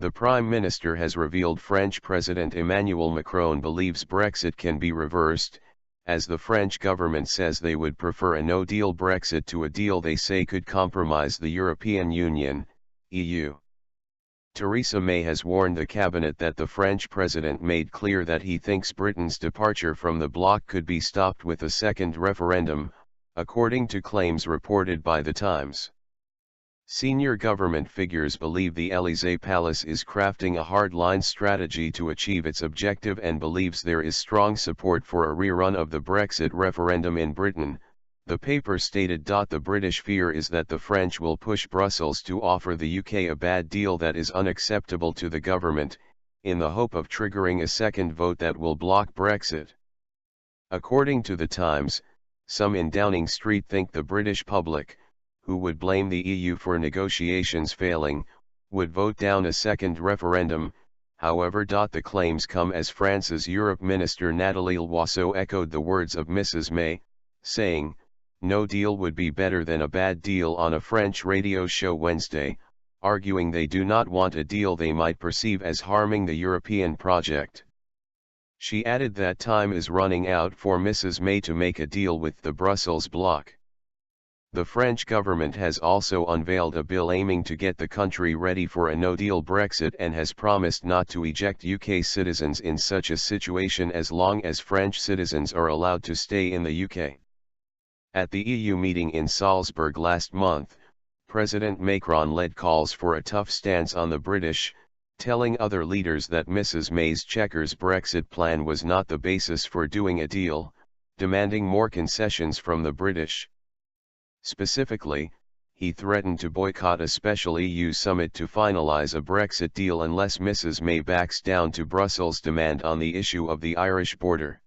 The Prime Minister has revealed French President Emmanuel Macron believes Brexit can be reversed, as the French government says they would prefer a no-deal Brexit to a deal they say could compromise the European Union, EU. Theresa May has warned the cabinet that the French president made clear that he thinks Britain's departure from the bloc could be stopped with a second referendum, according to claims reported by The Times. Senior government figures believe the Élysée Palace is crafting a hardline strategy to achieve its objective and believes there is strong support for a rerun of the Brexit referendum in Britain, the paper stated. The British fear is that the French will push Brussels to offer the UK a bad deal that is unacceptable to the government, in the hope of triggering a second vote that will block Brexit. According to The Times, some in Downing Street think the British public, who would blame the EU for negotiations failing, would vote down a second referendum. However, the claims come as France's Europe Minister Nathalie Loiseau echoed the words of Mrs. May, saying, "No deal would be better than a bad deal" on a French radio show Wednesday, arguing they do not want a deal they might perceive as harming the European project. She added that time is running out for Mrs. May to make a deal with the Brussels bloc. The French government has also unveiled a bill aiming to get the country ready for a no-deal Brexit and has promised not to eject UK citizens in such a situation as long as French citizens are allowed to stay in the UK. At the EU meeting in Salzburg last month, President Macron led calls for a tough stance on the British, telling other leaders that Mrs. May's Chequers Brexit plan was not the basis for doing a deal, demanding more concessions from the British. Specifically, he threatened to boycott a special EU summit to finalize a Brexit deal unless Mrs. May backs down to Brussels' demand on the issue of the Irish border.